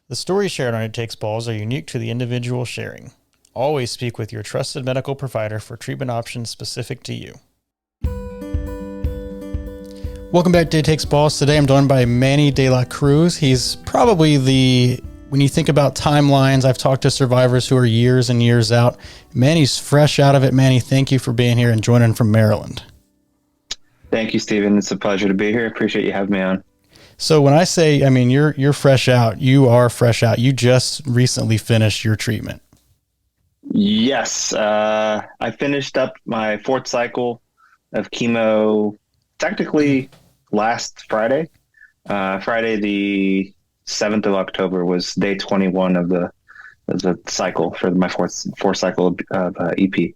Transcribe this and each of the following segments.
The stories shared on It Takes Balls are unique to the individual sharing. Always speak with your trusted medical provider for treatment options specific to you. Welcome back to It Takes Balls. Today I'm joined by Manny de la Cruz. He's probably when you think about timelines, I've talked to survivors who are years and years out. Manny's fresh out of it. Manny, thank you for being here and joining from Maryland. Thank you, Stephen. It's a pleasure to be here. I appreciate you having me on. So when I say, you're fresh out, you are fresh out. You just recently finished your treatment. Yes, I finished up my fourth cycle of chemo technically last Friday. Friday the 7th of October was day 21 of the cycle for my fourth cycle of EP.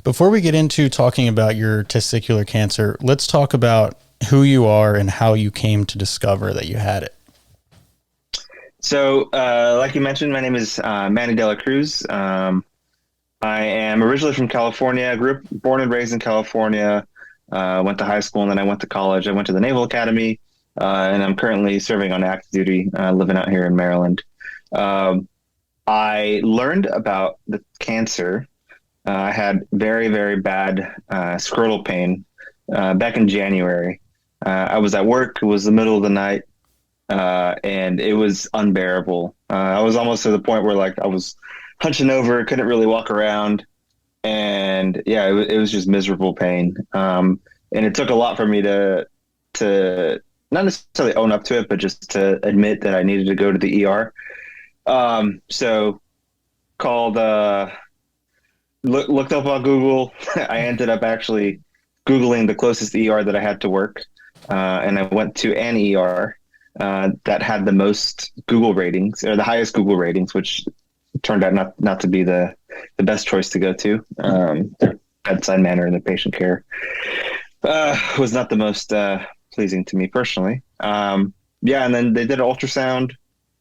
Before we get into talking about your testicular cancer, let's talk about who you are and how you came to discover that you had it. So, like you mentioned, my name is Manny de la Cruz. I am originally from California. Born and raised in California. Went to high school and then I went to college. I went to the Naval Academy, and I'm currently serving on active duty, living out here in Maryland. I learned about the cancer. I had very, very bad scrotal pain back in January. I was at work. It was the middle of the night, and it was unbearable. I was almost to the point where I was hunching over, couldn't really walk around. And yeah, it was just miserable pain. And it took a lot for me to not necessarily own up to it, but just to admit that I needed to go to the ER. So called, looked up on Google. I ended up actually Googling the closest ER that I had to work. And I went to an ER that had the most Google ratings, or the highest Google ratings, which turned out not to be the best choice to go to. Their bedside manner and the patient care was not the most pleasing to me personally. And then they did an ultrasound.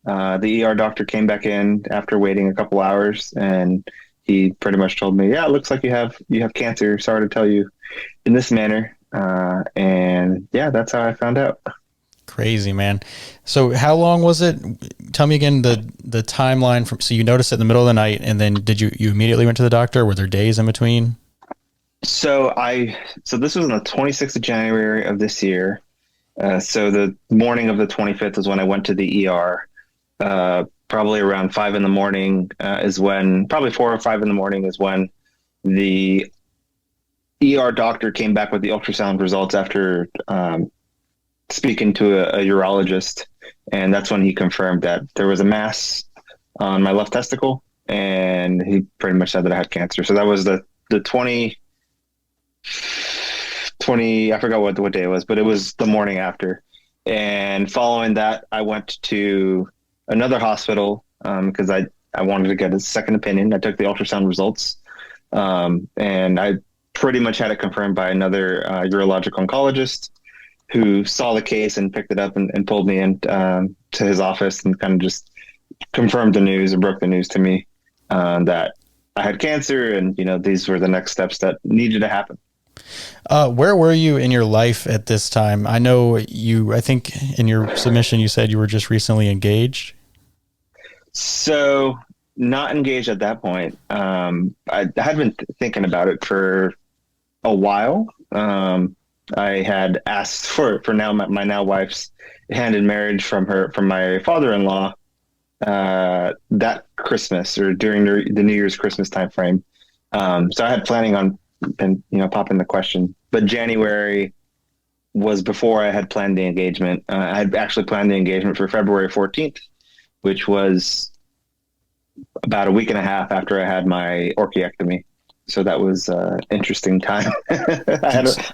The ER doctor came back in after waiting a couple hours, and he pretty much told me, "Yeah, it looks like you have cancer. Sorry to tell you in this manner." And yeah, that's how I found out. Crazy, man. So how long was it? Tell me again the timeline so you noticed it in the middle of the night, and then did you immediately went to the doctor? Were there days in between? So this was on the 26th of January of this year. So the morning of the 25th is when I went to the ER. Probably around 5 in the morning probably 4 or 5 in the morning is when the ER doctor came back with the ultrasound results after speaking to a urologist. And that's when he confirmed that there was a mass on my left testicle, and he pretty much said that I had cancer. So that was the 20, I forgot what day it was, but it was the morning after. And following that, I went to another hospital because I wanted to get a second opinion. I took the ultrasound results, and I pretty much had it confirmed by another urologic oncologist who saw the case and picked it up and pulled me in to his office and kind of just confirmed the news and broke the news to me that I had cancer, and these were the next steps that needed to happen. Where were you in your life at this time? I think in your submission you said you were just recently engaged. So not engaged at that point. I had been thinking about it for a while. I had asked for my now wife's hand in marriage from my father-in-law that Christmas, or during the New Year's Christmas time frame. So I had planning on popping the question, but January was before I had planned the engagement. I had actually planned the engagement for February 14th, which was about a week and a half after I had my orchiectomy. So that was an interesting time. I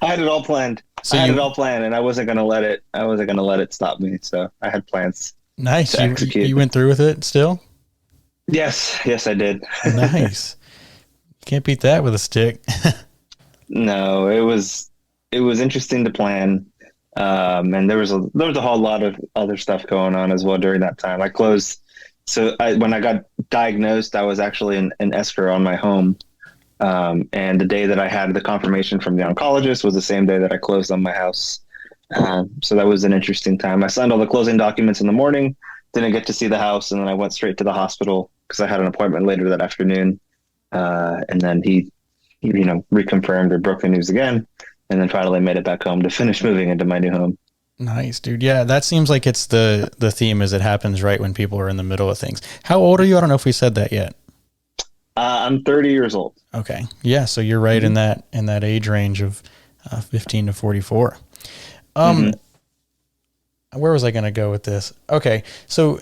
had it all planned. And I wasn't going to let it stop me. So I had plans. Nice. To execute. You went through with it still? Yes, I did. Nice. Can't beat that with a stick. No, it was interesting to plan. And there was a whole lot of other stuff going on as well during that time. When I got diagnosed, I was actually in escrow on my home. And the day that I had the confirmation from the oncologist was the same day that I closed on my house. So that was an interesting time. I signed all the closing documents in the morning, didn't get to see the house. And then I went straight to the hospital because I had an appointment later that afternoon. And then he, reconfirmed or broke the news again. And then finally made it back home to finish moving into my new home. Nice, dude. Yeah, that seems like it's the theme is it happens right when people are in the middle of things. How old are you? I don't know if we said that yet. I'm 30 years old. Okay. Yeah. So you're right in that age range of 15 to 44. Where was I going to go with this? Okay. So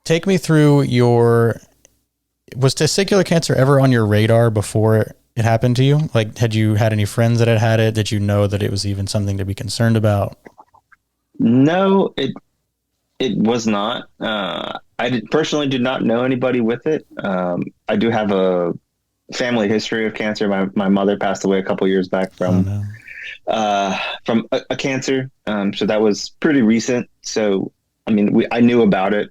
take me through was testicular cancer ever on your radar before it happened to you? Like, had you had any friends that had it? Did you know that it was even something to be concerned about? No, it was not. Personally did not know anybody with it. I do have a family history of cancer. My mother passed away a couple years back from a cancer. So that was pretty recent. So, I mean, I knew about it,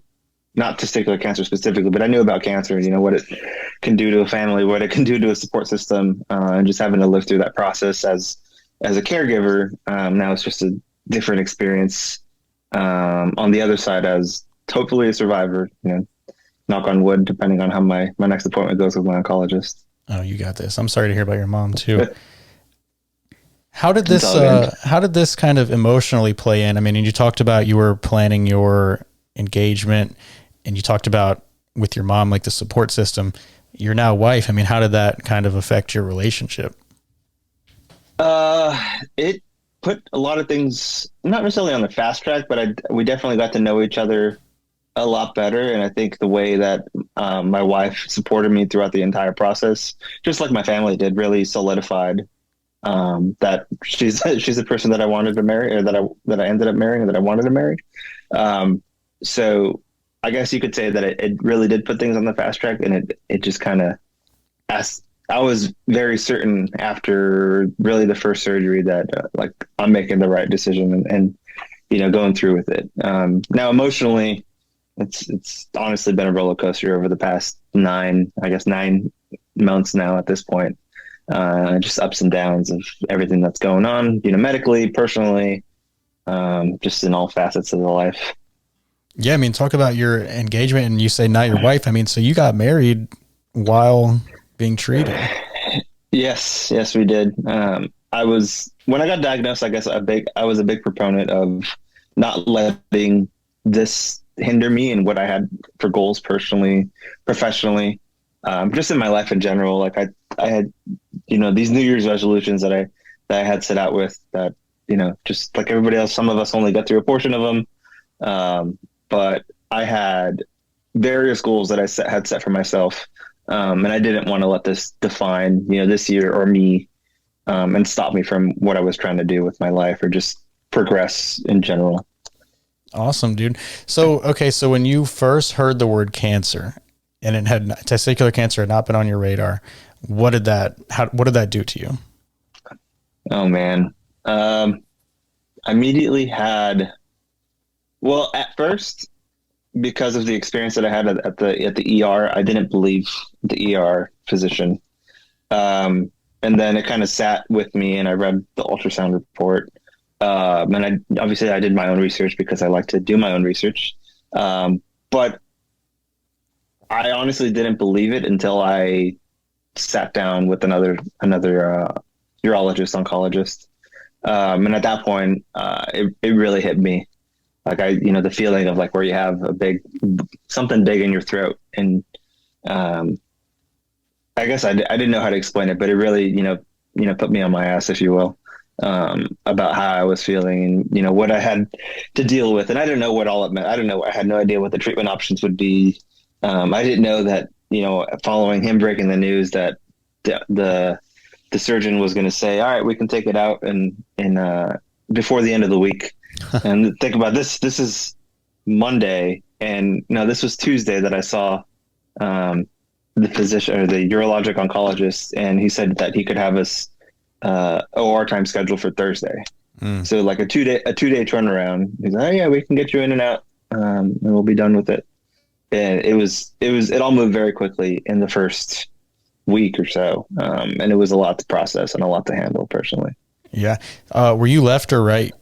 not testicular cancer specifically, but I knew about cancer, what it can do to a family, what it can do to a support system, and just having to live through that process as a caregiver. Now it's just a different experience on the other side as hopefully a survivor, knock on wood, depending on how my next appointment goes with my oncologist. Oh, you got this. I'm sorry to hear about your mom too. How did this kind of emotionally play in? I mean, you talked about you were planning your engagement and you talked about with your mom, like the support system, your now wife. I mean, how did that kind of affect your relationship? It put a lot of things, not necessarily on the fast track, but we definitely got to know each other a lot better. And I think the way that my wife supported me throughout the entire process, just like my family did, really solidified that she's the person that I wanted to marry, or that I ended up marrying, or that I wanted to marry. So I guess you could say that it really did put things on the fast track, and it just kind of I was very certain after really the first surgery that like I'm making the right decision and going through with it. Now emotionally, it's honestly been a roller coaster over the past 9 months now at this point. Just ups and downs of everything that's going on, medically, personally, just in all facets of the life. Yeah. I mean, talk about your engagement, and you say not your wife. I mean, so you got married while being treated. Yes, we did. When I got diagnosed, I guess I was a big proponent of not letting this hinder me in what I had for goals personally, professionally, just in my life in general. Like I had, these New Year's resolutions that I had set out with that, just like everybody else, some of us only got through a portion of them. But I had various goals that I had set for myself. And I didn't want to let this define, this year or me, and stop me from what I was trying to do with my life or just progress in general. Awesome, dude. So, okay. So when you first heard the word cancer and testicular cancer had not been on your radar, what did that do to you? Oh man. I immediately at first, because of the experience that I had at the ER, I didn't believe the ER physician. And then it kind of sat with me, and I read the ultrasound report. And I did my own research because I like to do my own research. But I honestly didn't believe it until I sat down with another urologist, oncologist. And at that point, it really hit me. Like the feeling of like where you have something big in your throat. And, I guess I didn't know how to explain it, but it really, put me on my ass, if you will, about how I was feeling and, what I had to deal with. And I didn't know what all it meant. I don't know. I had no idea what the treatment options would be. I didn't know that, following him breaking the news that the surgeon was going to say, all right, we can take it out and before the end of the week. And think about this. This is Monday, and this was Tuesday that I saw the physician or the urologic oncologist, and he said that he could have us OR time scheduled for Thursday. So like a 2-day turnaround. He's like, oh yeah, we can get you in and out, and we'll be done with it. And it all moved very quickly in the first week or so, and it was a lot to process and a lot to handle personally. Yeah. Were you left or right?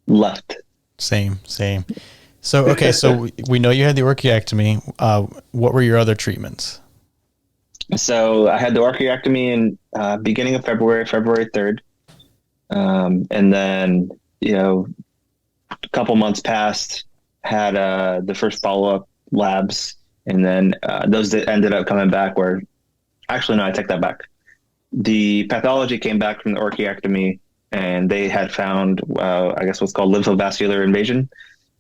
Left. Same. So we know you had the orchiectomy. What were your other treatments? So I had the orchiectomy in beginning of February 3rd. And then, a couple months passed, had the first follow-up labs, and then those that ended up coming back were, actually, no, I take that back. The pathology came back from the orchiectomy, and they had found, I guess what's called lymphovascular invasion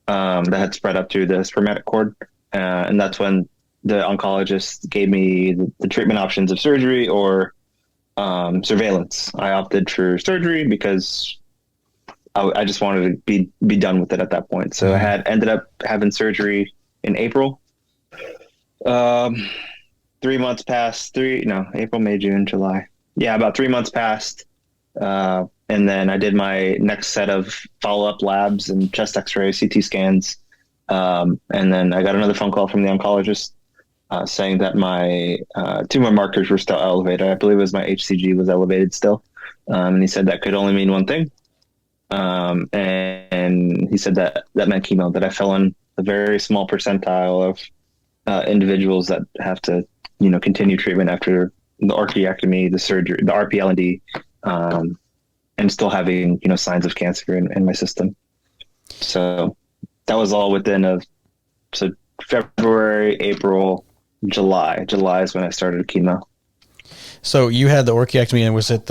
that had spread up through the spermatic cord. And that's when the oncologist gave me the treatment options of surgery or surveillance. I opted for surgery because I just wanted to be done with it at that point. So I had ended up having surgery in April. 3 months passed. April, May, June, July. Yeah, about 3 months passed. And then I did my next set of follow-up labs and chest X-ray, CT scans. And then I got another phone call from the oncologist saying that my tumor markers were still elevated. I believe it was my HCG was elevated still. And he said that could only mean one thing. And he said that meant chemo, that I fell in a very small percentile of individuals that have to, continue treatment after the orchiectomy, the surgery, the RPL&D, and still having, signs of cancer in my system. So that was all within so February, April, July. July is when I started chemo. So you had the orchiectomy, and was it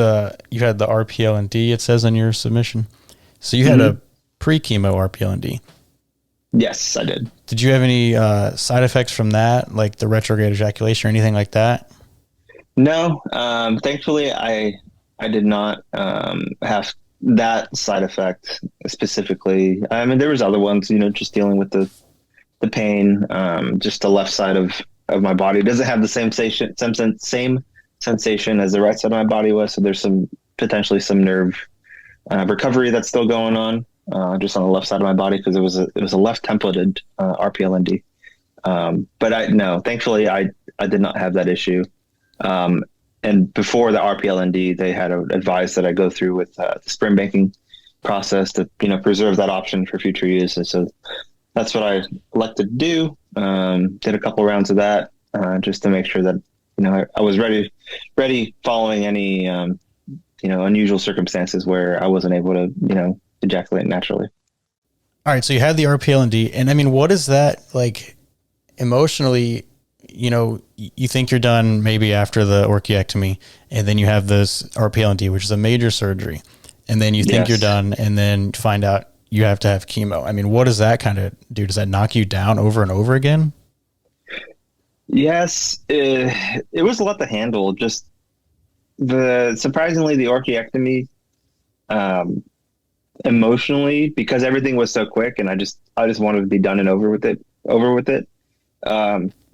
you had the RPL&D, it says on your submission? So you had a pre-chemo RPL&D. Yes, I did. Did you have any side effects from that, like the retrograde ejaculation or anything like that? No, thankfully I did not have that side effect specifically. I mean, there was other ones, just dealing with the pain, just the left side of my body. It doesn't have the same sensation as the right side of my body was. So there's potentially some nerve recovery that's still going on, just on the left side of my body, because it was a left templated RPL&D. But thankfully I did not have that issue. And before the RPL&D, they had advised that I go through with the sperm banking process to, preserve that option for future use. And so that's what I elected to do. Did a couple rounds of that just to make sure that, I was ready following any, unusual circumstances where I wasn't able to, ejaculate naturally. All right. So you had the RPL&D, and I mean, what is that like emotionally? You think you're done maybe after the orchiectomy, and then you have this RPL&D, which is a major surgery. And then you think you're done, and then find out you have to have chemo. I mean, what does that kind of do? Does that knock you down over and over again? Yes, it was a lot to handle. Just surprisingly, the orchiectomy, emotionally, because everything was so quick, and I just wanted to be done and over with it.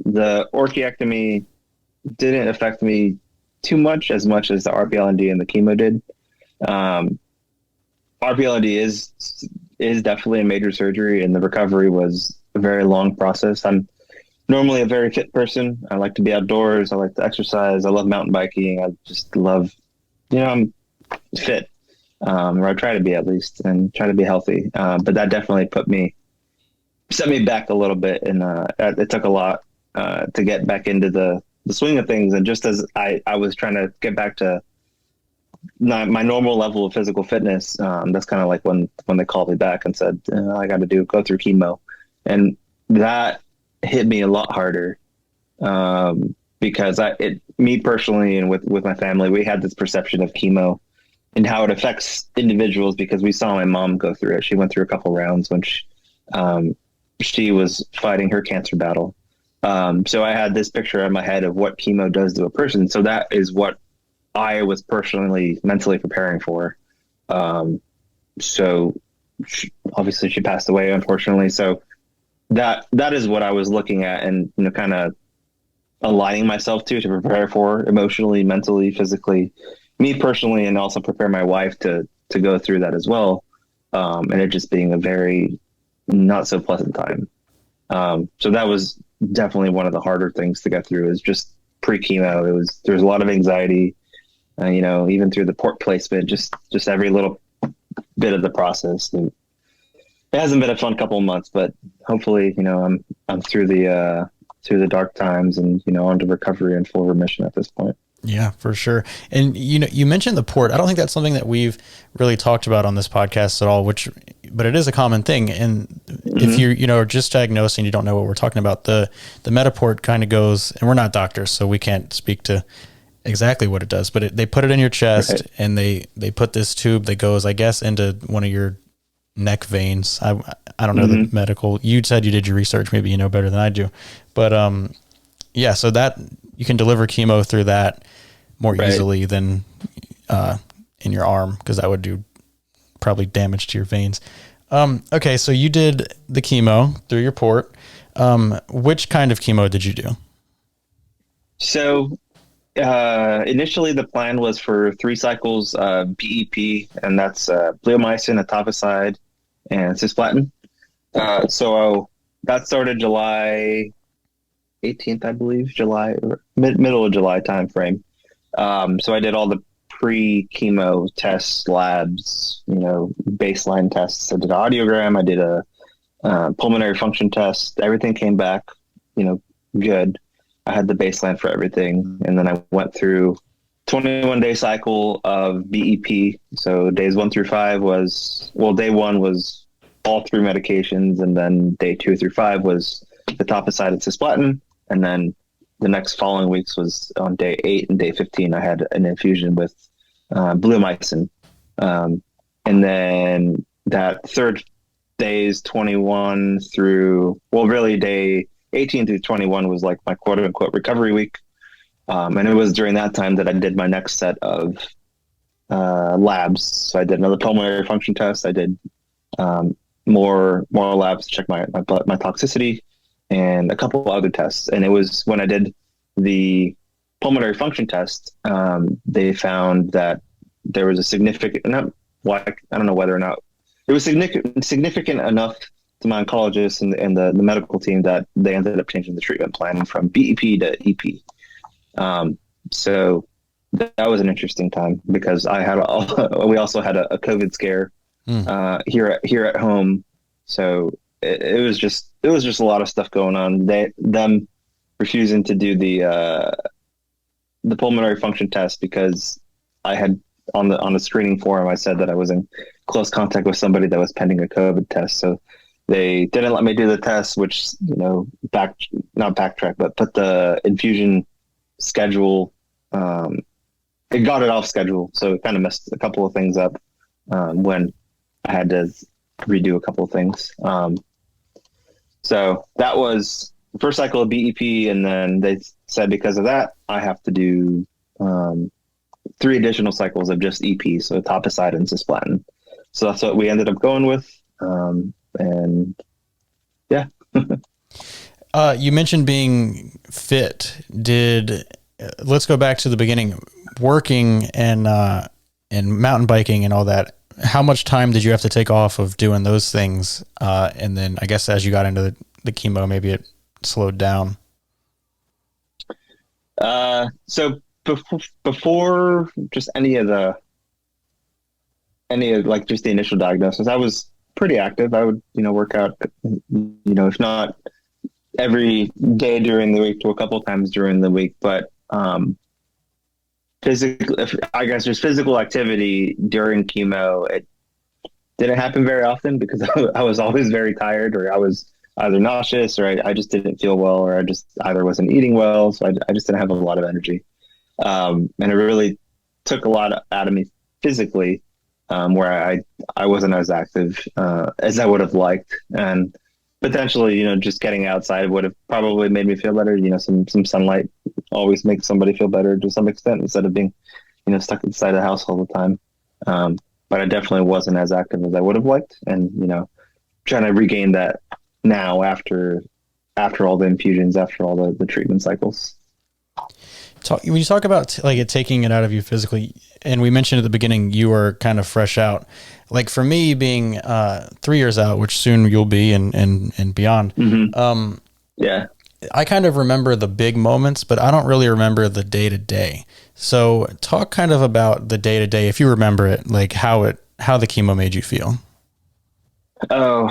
The orchiectomy didn't affect me too much as the RPL&D and the chemo did. RPL&D is definitely a major surgery, and the recovery was a very long process. I'm normally a very fit person. I like to be outdoors. I like to exercise. I love mountain biking. I just love, I'm fit, or I try to be at least, and try to be healthy. But that definitely set me back a little bit, and it took a lot to get back into the swing of things. And just as I was trying to get back to my normal level of physical fitness, that's kind of like when they called me back and said, I got to go through chemo. And that hit me a lot harder, because me personally, and with my family, we had this perception of chemo and how it affects individuals, because we saw my mom go through it. She went through a couple rounds when she was fighting her cancer battle. So I had this picture in my head of what chemo does to a person. So that is what I was personally mentally preparing for. So obviously she passed away, unfortunately. So that is what I was looking at, and, kind of aligning myself to prepare for emotionally, mentally, physically, me personally, and also prepare my wife to go through that as well. And it just being a very not so pleasant time. So that was definitely one of the harder things to get through, is just pre-chemo. There was a lot of anxiety, even through the port placement, just every little bit of the process. And it hasn't been a fun couple of months, but hopefully, I'm through the dark times and, on to recovery and full remission at this point. Yeah, for sure. And you mentioned the port. I don't think that's something that we've really talked about on this podcast at all, but it is a common thing. And if you're just diagnosed and you don't know what we're talking about, the Metaport kind of goes, and we're not doctors, so we can't speak to exactly what it does, but they put it in your chest, right, and they put this tube that goes, I guess, into one of your neck veins. I don't know the medical. You said you did your research. Maybe you know better than I do, but yeah. So that you can deliver chemo through that more easily than in your arm, because that would do probably damage to your veins. Okay, so you did the chemo through your port. Which kind of chemo did you do? So initially the plan was for 3 cycles BEP, and that's bleomycin, etoposide, and cisplatin. So that started July 18th, I believe, middle of July timeframe. So I did all the pre-chemo tests, labs, baseline tests. I did an audiogram. I did a pulmonary function test. Everything came back, good. I had the baseline for everything. And then I went through 21-day cycle of BEP. So days 1 through 5 day 1 was all 3 medications. And then day 2 through 5 was etoposide and cisplatin. And then the next following weeks was on day 8 and day 15, I had an infusion with bleomycin. And then that third days 21 through, really day 18 through 21 was like my quote unquote recovery week. And it was during that time that I did my next set of labs. So I did another pulmonary function test. I did more labs to check my toxicity, and a couple of other tests. And it was when I did the pulmonary function test, they found that there was a significant, I don't know whether or not it was significant enough to my oncologist and the medical team that they ended up changing the treatment plan from BEP to EP. So that was an interesting time, because we also had a COVID scare here at home. So it was just a lot of stuff going on. Them refusing to do the pulmonary function test because I had on the screening form I said that I was in close contact with somebody that was pending a COVID test. So they didn't let me do the test, which not backtrack, but put the infusion schedule. It got it off schedule, so it kind of messed a couple of things up when I had to redo a couple of things. So that was the first cycle of BEP, and then they said because of that, I have to do 3 additional cycles of just EP, so etoposide and cisplatin. So that's what we ended up going with, and yeah. You mentioned being fit. Let's go back to the beginning. Working and mountain biking and all that. How much time did you have to take off of doing those things? And then I guess as you got into the chemo, maybe it slowed down. So before just any of like just the initial diagnosis, I was pretty active. I would, work out, if not every day during the week, to a couple of times during the week, but I guess just physical activity during chemo, it didn't happen very often because I was always very tired, or I was either nauseous, or I just didn't feel well, or I just either wasn't eating well. So I just didn't have a lot of energy. And it really took a lot out of me physically, where I wasn't as active as I would have liked. And potentially, just getting outside would have probably made me feel better. Some sunlight always makes somebody feel better to some extent, instead of being, stuck inside the house all the time. But I definitely wasn't as active as I would have liked. And, trying to regain that now after all the infusions, after all the treatment cycles. When you talk about it taking it out of you physically, and we mentioned at the beginning, you were kind of fresh out. Like for me being 3 years out, which soon you'll be and beyond. Mm-hmm. Yeah. I kind of remember the big moments, but I don't really remember the day to day. So talk kind of about the day to day, if you remember it, like how the chemo made you feel. Oh,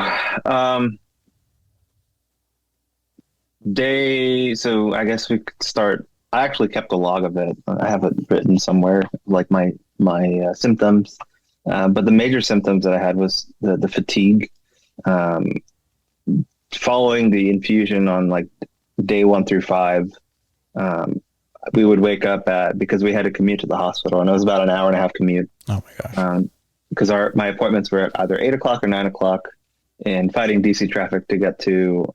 so I guess we could start. I actually kept a log of it. I have it written somewhere, like my symptoms. But the major symptoms that I had was the fatigue. Um, Following the infusion on like day 1 through 5, um, we would wake up at because we had to commute to the hospital, and it was about an hour and a half commute. Oh my gosh. Because our my appointments were at either 8 o'clock or 9 o'clock, and fighting DC traffic to get to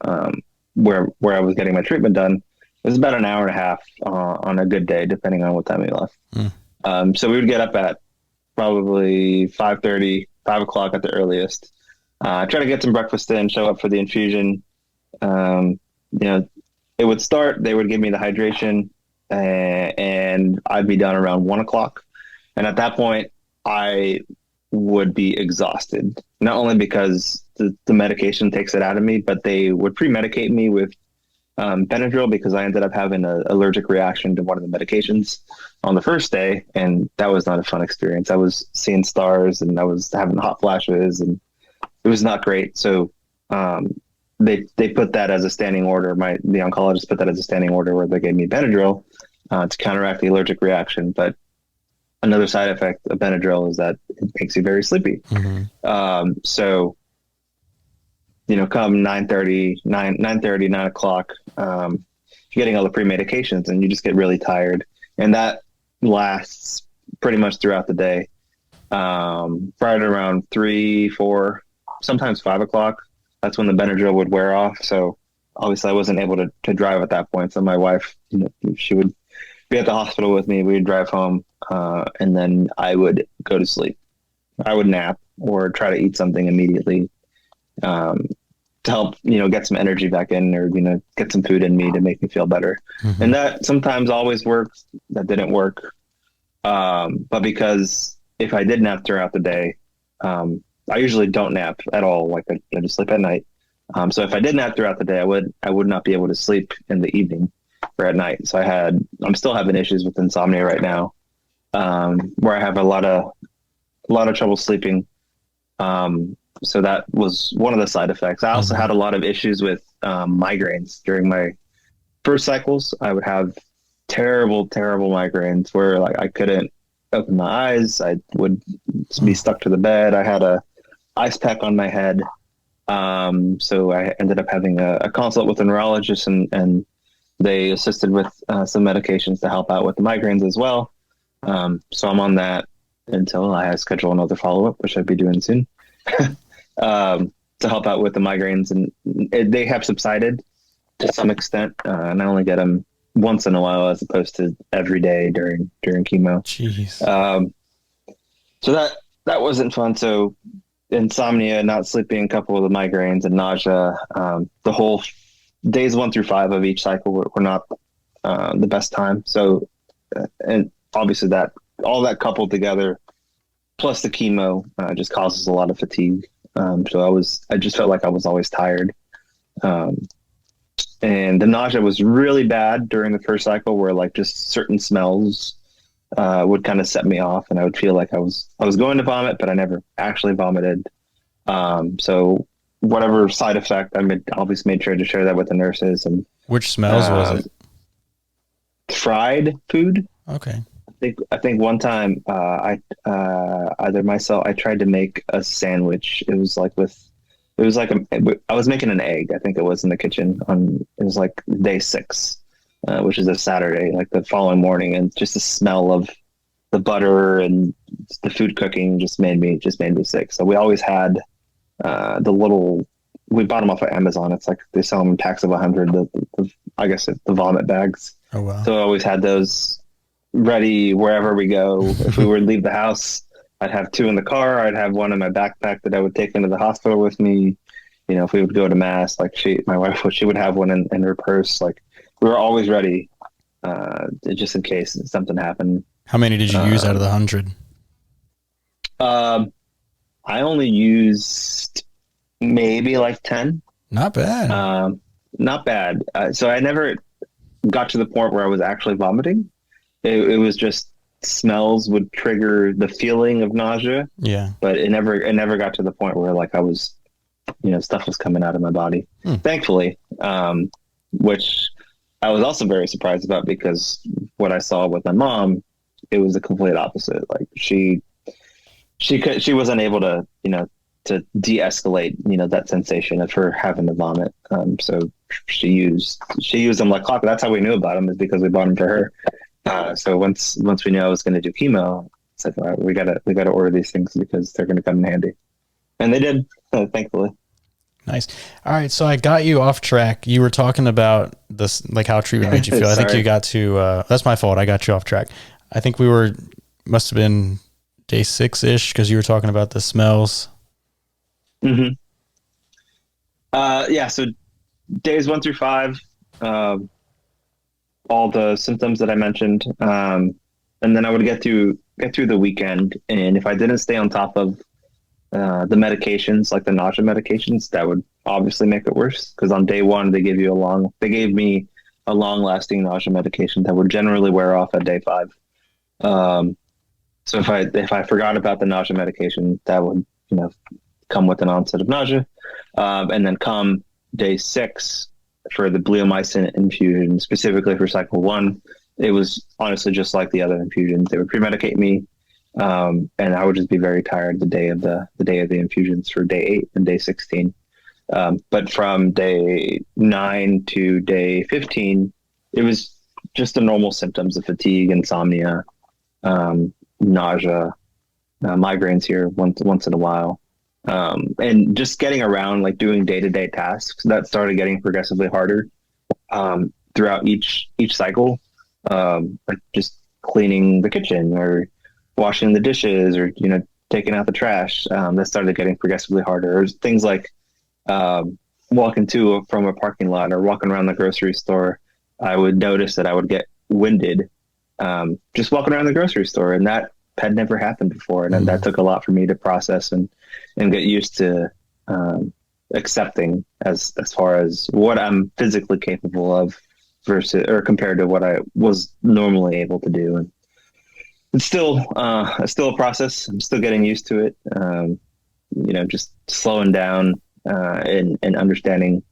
where I was getting my treatment done. It was about an hour and a half on a good day, depending on what time we left. Mm. So we would get up at probably 5:30, 5 o'clock at the earliest. Try to get some breakfast in, show up for the infusion. You know, it would start. They would give me the hydration, and I'd be done around 1 o'clock. And at that point, I would be exhausted. Not only because the medication takes it out of me, but they would pre-medicate me with Benadryl because I ended up having an allergic reaction to one of the medications on the first day, and that was not a fun experience. I was seeing stars, and I was having hot flashes, and it was not great. So um, they put that as a standing order. The oncologist put that as a standing order where they gave me Benadryl to counteract the allergic reaction. But another side effect of Benadryl is that it makes you very sleepy. Mm-hmm. So come 9:30, 9 o'clock, you're getting all the pre-medications and you just get really tired. And that lasts pretty much throughout the day. Right around 3, 4, sometimes 5 o'clock. That's when the Benadryl would wear off. So obviously I wasn't able to drive at that point. So my wife, she would be at the hospital with me. We'd drive home, and then I would go to sleep. I would nap or try to eat something immediately, to help, get some energy back in, or, get some food in me to make me feel better. Mm-hmm. And that sometimes always works. That didn't work. But because if I did nap throughout the day, I usually don't nap at all. Like I just sleep at night. So if I did nap throughout the day, I would not be able to sleep in the evening or at night. So I'm still having issues with insomnia right now, where I have a lot of trouble sleeping. So that was one of the side effects. I also had a lot of issues with migraines during my first cycles. I would have terrible, terrible migraines where like I couldn't open my eyes. I would be stuck to the bed. I had a ice pack on my head. So I ended up having a consult with a neurologist, and they assisted with some medications to help out with the migraines as well. So I'm on that until I schedule another follow-up, which I'll be doing soon, to help out with the migraines. And they have subsided to some extent, and I only get them once in a while as opposed to every day during chemo. Jeez. So that wasn't fun. So insomnia, not sleeping, coupled with the migraines and nausea, the whole days 1 through 5 of each cycle were not the best time. So, and obviously that all that coupled together, plus the chemo, just causes a lot of fatigue. So I just felt like I was always tired. And the nausea was really bad during the first cycle, where like just certain smells would kind of set me off, and I would feel like I was going to vomit, but I never actually vomited. So whatever side effect, obviously made sure to share that with the nurses. And which smells was it? Fried food. Okay. I think one time I tried to make a sandwich. I was making an egg. I think it was in the kitchen it was like day 6, which is a Saturday, like the following morning, and just the smell of the butter and the food cooking just made me sick. So we always had we bought them off of Amazon. It's like they sell them in packs of 100. I guess the vomit bags. Oh wow. So I always had those ready wherever we go. If we were to leave the house, I'd have 2 in the car. I'd have one in my backpack that I would take into the hospital with me. If we would go to mass, like my wife, she would have one in her purse. Like we were always ready, just in case something happened. How many did you use out of the 100? I only used maybe like 10. Not bad. Not bad. So I never got to the point where I was actually vomiting. It was just smells would trigger the feeling of nausea. Yeah. But it never got to the point where like I was stuff was coming out of my body, thankfully, which I was also very surprised about, because what I saw with my mom, it was the complete opposite. Like she was unable to, to de-escalate, that sensation of her having to vomit. So she used them like clock. That's how we knew about them, is because we bought them for her. So once we knew I was going to do chemo, it's like, all right, we gotta order these things because they're going to come in handy. And they did, thankfully. Nice. All right. So I got you off track. You were talking about this, like how treatment made you feel. I think you got to, that's my fault. I got you off track. I think must have been day 6-ish, because you were talking about the smells. Mm-hmm. Yeah. So days 1 through 5, all the symptoms that I mentioned. And then I would get through the weekend. And if I didn't stay on top of the medications, like the nausea medications, that would obviously make it worse, because on day 1 they gave me a long lasting nausea medication that would generally wear off at day 5. So if I forgot about the nausea medication, that would come with an onset of nausea, and then come day 6 for the bleomycin infusion, specifically for cycle 1, it was honestly just like the other infusions. They would pre-medicate me. And I would just be very tired the day of the infusions for day 8 and day 16. But from day 9 to day 15, it was just the normal symptoms of fatigue, insomnia, nausea, migraines here once in a while. And just getting around, like doing day-to-day tasks, that started getting progressively harder, throughout each cycle. Like just cleaning the kitchen, or washing the dishes, or taking out the trash, that started getting progressively harder. Or things like walking from a parking lot, or walking around the grocery store, I would notice that I would get winded just walking around the grocery store, and that had never happened before. And that took a lot for me to process and get used to accepting as far as what I'm physically capable of versus, or compared to what I was normally able to do. And it's still a process. I'm still getting used to it. Just slowing down and understanding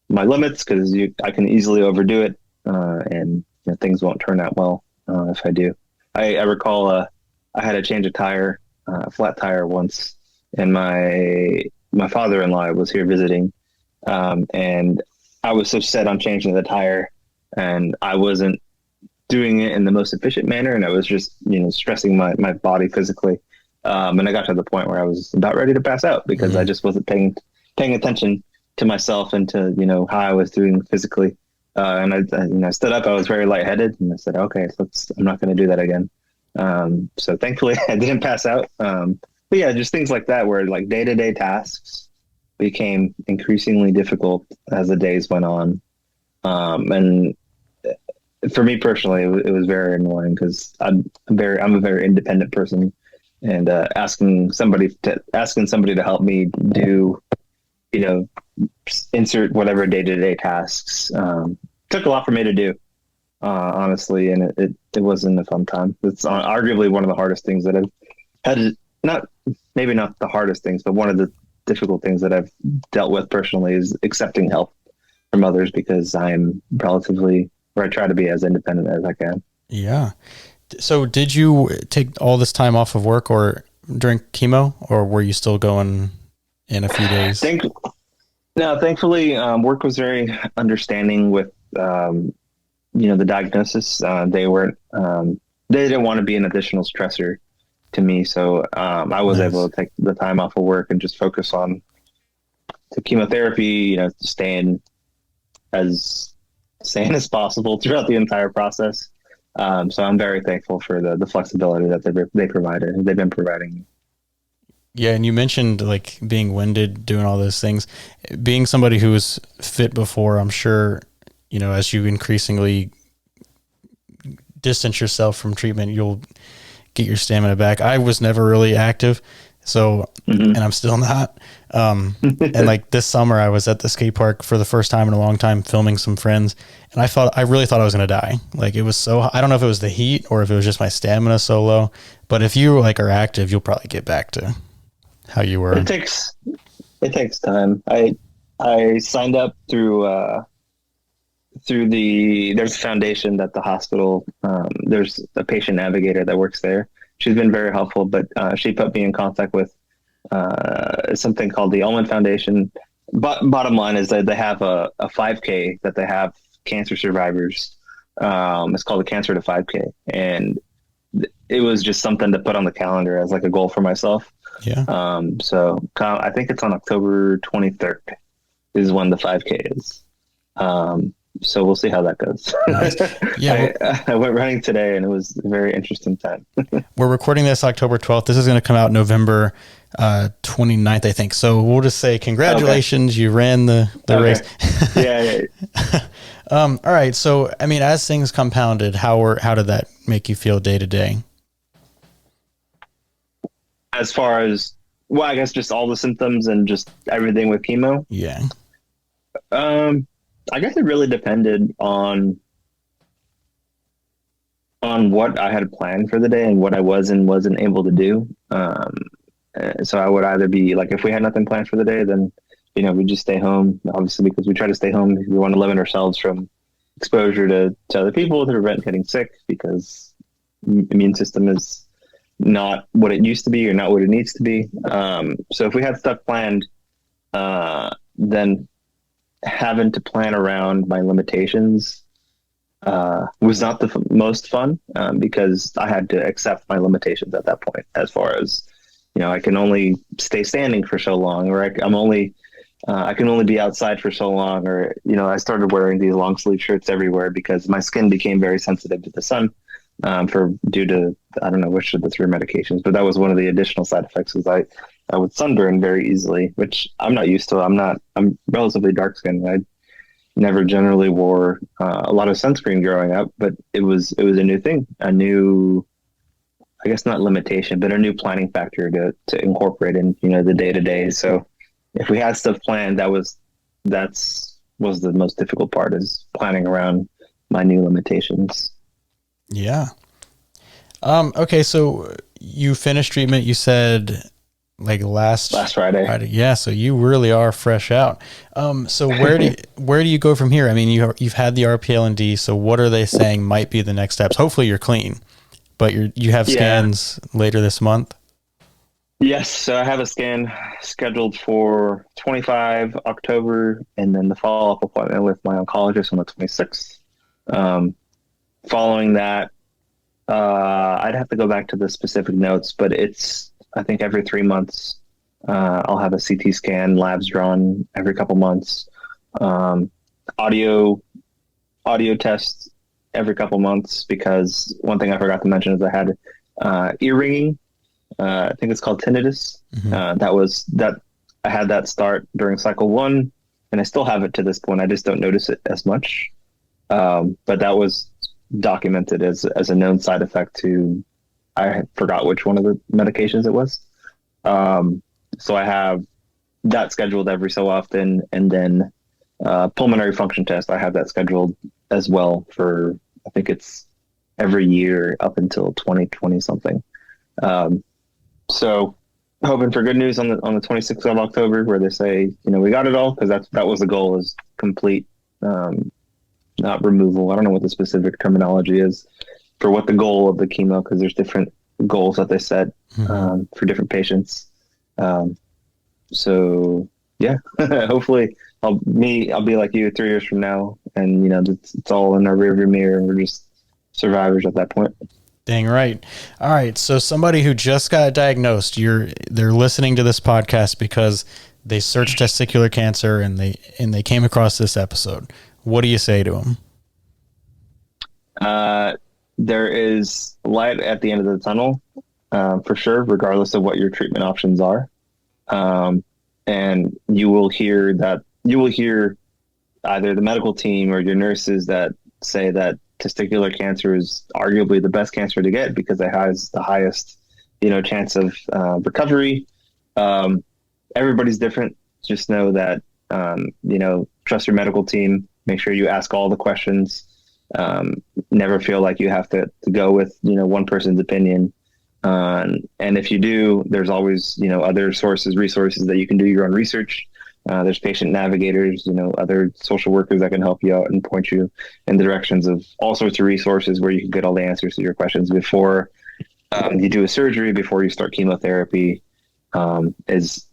my limits, because I can easily overdo it, and things won't turn out well if I do. I recall I had to change a tire, a flat tire once, and my father-in-law was here visiting, and I was so set on changing the tire, and I wasn't doing it in the most efficient manner, and I was just stressing my body physically, and I got to the point where I was about ready to pass out, because I just wasn't paying attention to myself and to how I was doing physically, and I stood up. I was very lightheaded, and I said, okay, I'm not going to do that again. So thankfully I didn't pass out, but yeah, just things like that, where like day-to-day tasks became increasingly difficult as the days went on, and for me personally, it was very annoying, because I'm a very independent person, and asking somebody to help me do, insert whatever day-to-day tasks, took a lot for me to do, honestly, and it wasn't a fun time. It's arguably one of the hardest things that I've had. Maybe not the hardest things, but one of the difficult things that I've dealt with personally is accepting help from others, because I'm relatively, or I try to be as independent as I can. Yeah. So did you take all this time off of work or during chemo, or were you still going in a few days? Thankfully, work was very understanding with, the diagnosis. They didn't want to be an additional stressor to me. So, I was able to take the time off of work and just focus on the chemotherapy, staying as sane as possible throughout the entire process. So I'm very thankful for the flexibility that they provided, and they've been providing me. Yeah. And you mentioned like being winded, doing all those things, being somebody who was fit before, I'm sure, as you increasingly distance yourself from treatment, you'll get your stamina back. I was never really active. So, and I'm still not. And like this summer I was at the skate park for the first time in a long time, filming some friends. And I really thought I was going to die. Like it was so, I don't know if it was the heat or if it was just my stamina so low, but if you like are active, you'll probably get back to how you were. It takes It takes time. I signed up there's a foundation that the hospital, there's a patient navigator that works there. She's been very helpful, but she put me in contact with something called the Ullman Foundation. But bottom line is that they have a 5K that they have cancer survivors. It's called the Cancer to 5K, and it was just something to put on the calendar as like a goal for myself. Yeah. So I think it's on October 23rd is when the 5K is. So we'll see how that goes. Nice. Yeah. I went running today and it was a very interesting time. We're recording this October 12th. This is going to come out November 29th, I think. So we'll just say congratulations. Okay. You ran the race. Yeah. All right. So, I mean, as things compounded, how did that make you feel day to day? As far as, well, I guess just all the symptoms and just everything with chemo. Yeah. I guess it really depended on what I had planned for the day and what I was and wasn't able to do. So I would either be like, if we had nothing planned for the day, then, we just stay home, obviously, because we try to stay home. We want to limit ourselves from exposure to other people to prevent getting sick, because immune system is not what it used to be or not what it needs to be. So if we had stuff planned, then having to plan around my limitations was not the most fun, because I had to accept my limitations at that point, as far as, I can only stay standing for so long, or I can only be outside for so long, or, I started wearing these long sleeve shirts everywhere because my skin became very sensitive to the sun, due to, I don't know which of the three medications, but that was one of the additional side effects, was I would sunburn very easily, which I'm not used to. I'm relatively dark skinned. I never generally wore a lot of sunscreen growing up, but it was a new thing, I guess not limitation, but a new planning factor to incorporate in, the day to day. So if we had stuff planned, that was the most difficult part, is planning around my new limitations. Yeah. Okay. So you finished treatment, you said, like last Friday. Yeah. So you really are fresh out. So where do you go from here? I mean, you've had the RPL&D. So what are they saying might be the next steps? Hopefully you're clean, but you have scans later this month. Yes. So I have a scan scheduled for 25 October, and then the follow-up appointment with my oncologist on the 26th. Following that, I'd have to go back to the specific notes, but it's, I think, every 3 months. I'll have a CT scan, labs drawn every couple months, audio tests every couple months, because one thing I forgot to mention is I had ear ringing. I think it's called tinnitus. Mm-hmm. I had that start during cycle 1, and I still have it to this point. I just don't notice it as much. But that was documented as a known side effect to, I forgot which one of the medications it was. So I have that scheduled every so often, and then pulmonary function test, I have that scheduled as well for, I think it's every year up until 2020 something. So hoping for good news on the 26th of October, where they say, we got it all, because that was the goal, is complete, not removal. I don't know what the specific terminology is for what the goal of the chemo, because there's different goals that they set for different patients. So yeah, hopefully I'll be like you 3 years from now, and it's all in our rearview mirror, and we're just survivors at that point. Dang right. All right. So somebody who just got diagnosed, they're listening to this podcast because they searched testicular cancer and they came across this episode. What do you say to them? There is light at the end of the tunnel, for sure, regardless of what your treatment options are. And you will hear either the medical team or your nurses that say that testicular cancer is arguably the best cancer to get because it has the highest, chance of recovery. Everybody's different. Just know that, trust your medical team. Make sure you ask all the questions. Never feel like you have to go with, one person's opinion. And if you do, there's always, other resources that you can do your own research. There's patient navigators, other social workers that can help you out and point you in the directions of all sorts of resources where you can get all the answers to your questions before you do a surgery, before you start chemotherapy. That's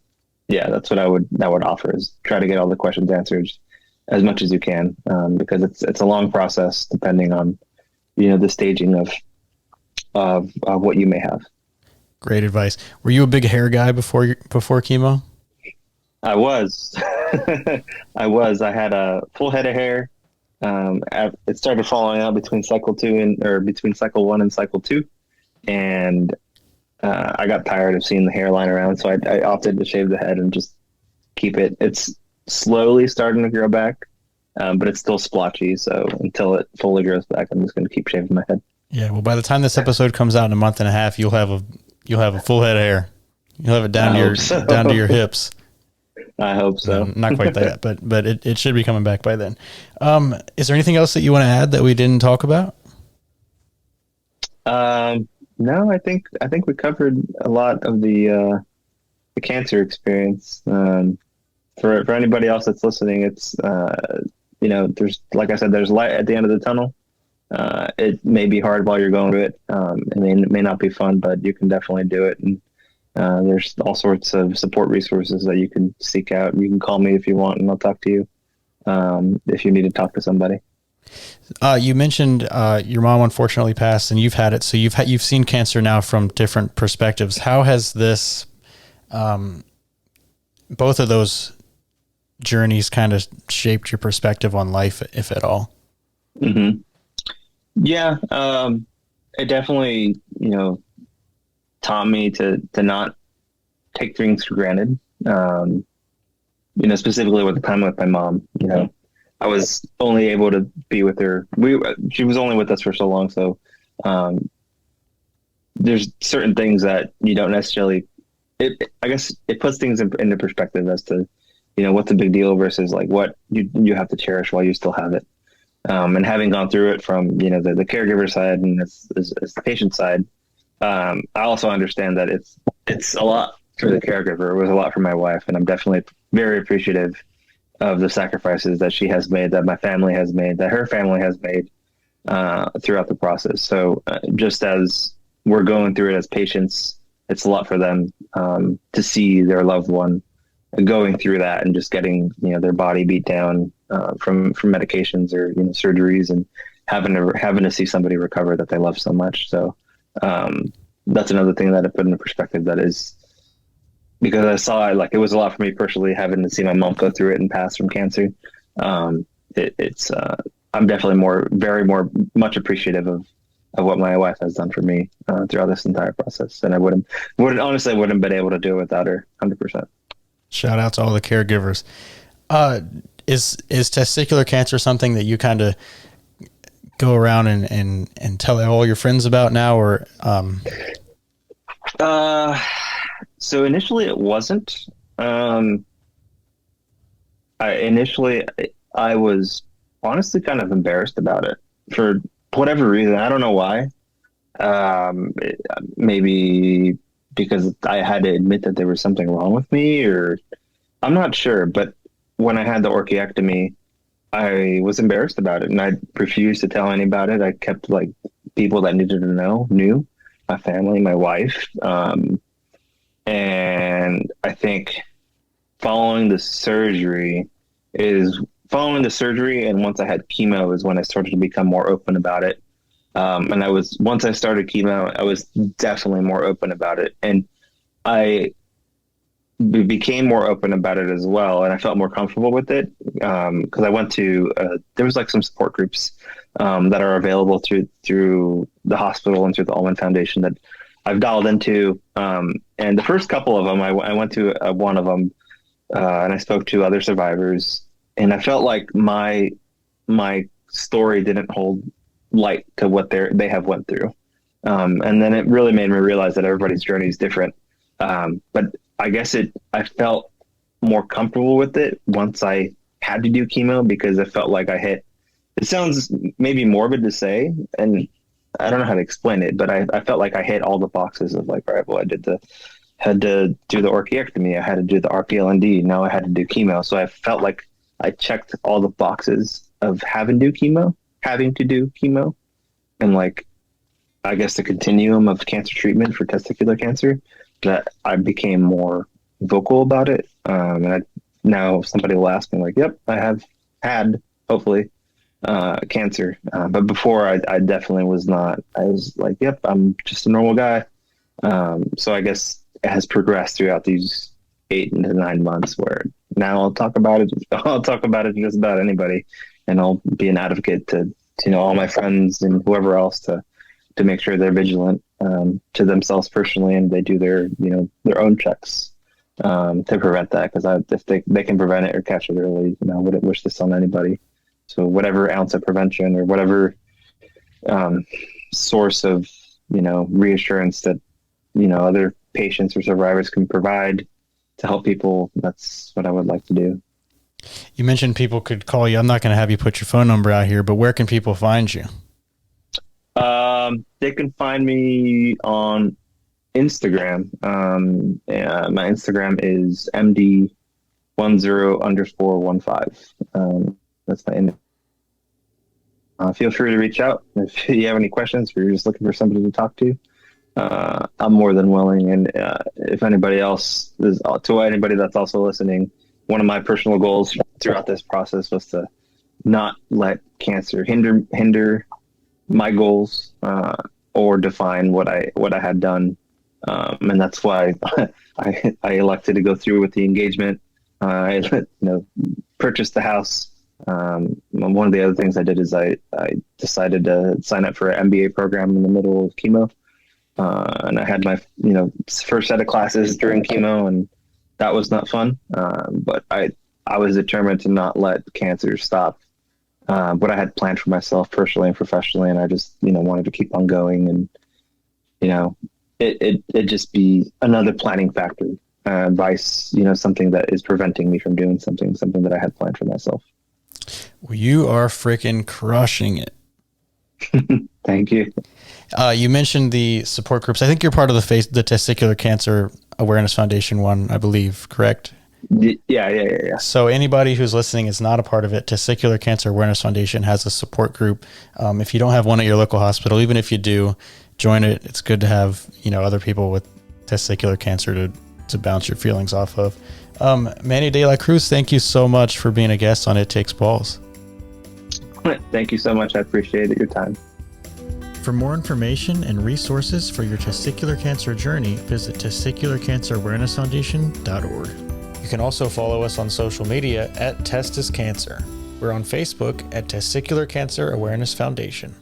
what I would offer, is try to get all the questions answered as much as you can, because it's a long process depending on, the staging of what you may have. Great advice. Were you a big hair guy before chemo? I was. I had a full head of hair. It started falling out between between cycle 1 and cycle 2, and I got tired of seeing the hairline around, so I opted to shave the head and just keep it. It's slowly starting to grow back, but it's still splotchy. So until it fully grows back, I'm just going to keep shaving my head. Yeah. Well, by the time this episode comes out in a month and a half, you'll have a full head of hair. You'll have it down to your hips. I hope so. Not quite that, but it should be coming back by then. Is there anything else that you want to add that we didn't talk about? No, I think we covered a lot of the cancer experience. For anybody else that's listening, it's there's, like I said, there's light at the end of the tunnel. It may be hard while you're going through it. It may not be fun, but you can definitely do it. And there's all sorts of support resources that you can seek out. You can call me if you want, and I'll talk to you if you need to talk to somebody. You mentioned your mom unfortunately passed, and you've had it, so you've seen cancer now from different perspectives. How has this, both of those journeys, kind of shaped your perspective on life, if at all? Mm-hmm. Yeah, it definitely taught me to not take things for granted. Specifically with the time with my mom. I was only able to be with her. She was only with us for so long. So, there's certain things that you don't necessarily, I guess it puts things into perspective as to, what's a big deal versus like what you have to cherish while you still have it. And having gone through it from, the caregiver side and as the patient side, I also understand that it's a lot for the caregiver. It was a lot for my wife, and I'm definitely very appreciative of the sacrifices that she has made, that my family has made, that her family has made throughout the process. So just as we're going through it as patients, it's a lot for them to see their loved one going through that and just getting, their body beat down from medications or, surgeries, and having to see somebody recover that they love so much. So that's another thing that I put into perspective, that is, because I saw it, like, it was a lot for me personally, having to see my mom go through it and pass from cancer. It's I'm definitely much appreciative of what my wife has done for me throughout this entire process. And I wouldn't have been able to do it without her, 100%. Shout out to all the caregivers. Is testicular cancer something that you kind of go around and tell all your friends about now, or? So initially it wasn't. I was honestly kind of embarrassed about it for whatever reason. I don't know why. Maybe because I had to admit that there was something wrong with me, or I'm not sure. But when I had the orchiectomy, I was embarrassed about it, and I refused to tell anybody about it. I kept, like, people that needed to know knew, my family, my wife. And I think following the surgery, and once I had chemo, is when I started to become more open about it. And once I started chemo, I was definitely more open about it. And I became more open about it as well. And I felt more comfortable with it. Cause I went to, there was like some support groups, that are available through the hospital and through the Allman Foundation that I've dialed into. And the first couple of them, I went to one of them, and I spoke to other survivors, and I felt like my story didn't hold light to what they have went through. And then it really made me realize that everybody's journey is different. But I guess I felt more comfortable with it once I had to do chemo, because I felt like it sounds maybe morbid to say, and I don't know how to explain it, but I felt like I hit all the boxes of like, all right, well, had to do the orchiectomy. I had to do the RPLND. Now I had to do chemo. So I felt like I checked all the boxes of having to do chemo, and like, I guess the continuum of cancer treatment for testicular cancer, that I became more vocal about it. Now somebody will ask me like, yep, I have had, hopefully, cancer. But before I definitely was not. I was like, yep, I'm just a normal guy. So I guess it has progressed throughout these 8 to 9 months where now I'll talk about it. I'll talk about it to just about anybody, and I'll be an advocate to all my friends and whoever else to make sure they're vigilant, to themselves personally, and they do their their own checks, to prevent that, because if they can prevent it or catch it early, I wouldn't wish this on anybody. So whatever ounce of prevention or whatever source of reassurance that other patients or survivors can provide to help people, that's what I would like to do. You mentioned people could call you. I'm not going to have you put your phone number out here, but where can people find you? They can find me on Instagram. My Instagram is MD10_15. That's my feel free to reach out if you have any questions, or you're just looking for somebody to talk to. I'm more than willing. And if anybody else to anybody that's also listening, one of my personal goals throughout this process was to not let cancer hinder my goals, or define what I had done. And that's why I elected to go through with the engagement. I purchased the house. One of the other things I did is I decided to sign up for an MBA program in the middle of chemo. And I had my first set of classes during chemo, and that was not fun. But I was determined to not let cancer stop what I had planned for myself personally and professionally, and I just wanted to keep on going, and it just be another planning factor, vice something that is preventing me from doing something that I had planned for myself. Well, you are freaking crushing it. Thank you. You mentioned the support groups. I think you're part of the Testicular Cancer Awareness Foundation one, I believe, correct? Yeah. So anybody who's listening is not a part of it. Testicular Cancer Awareness Foundation has a support group. If you don't have one at your local hospital, even if you do, join it. It's good to have other people with testicular cancer to bounce your feelings off of. Manny de la Cruz, thank you so much for being a guest on It Takes Balls. Thank you so much. I appreciate your time. For more information and resources for your testicular cancer journey, visit testicularcancerawarenessfoundation.org. You can also follow us on social media at Testis Cancer. We're on Facebook at Testicular Cancer Awareness Foundation.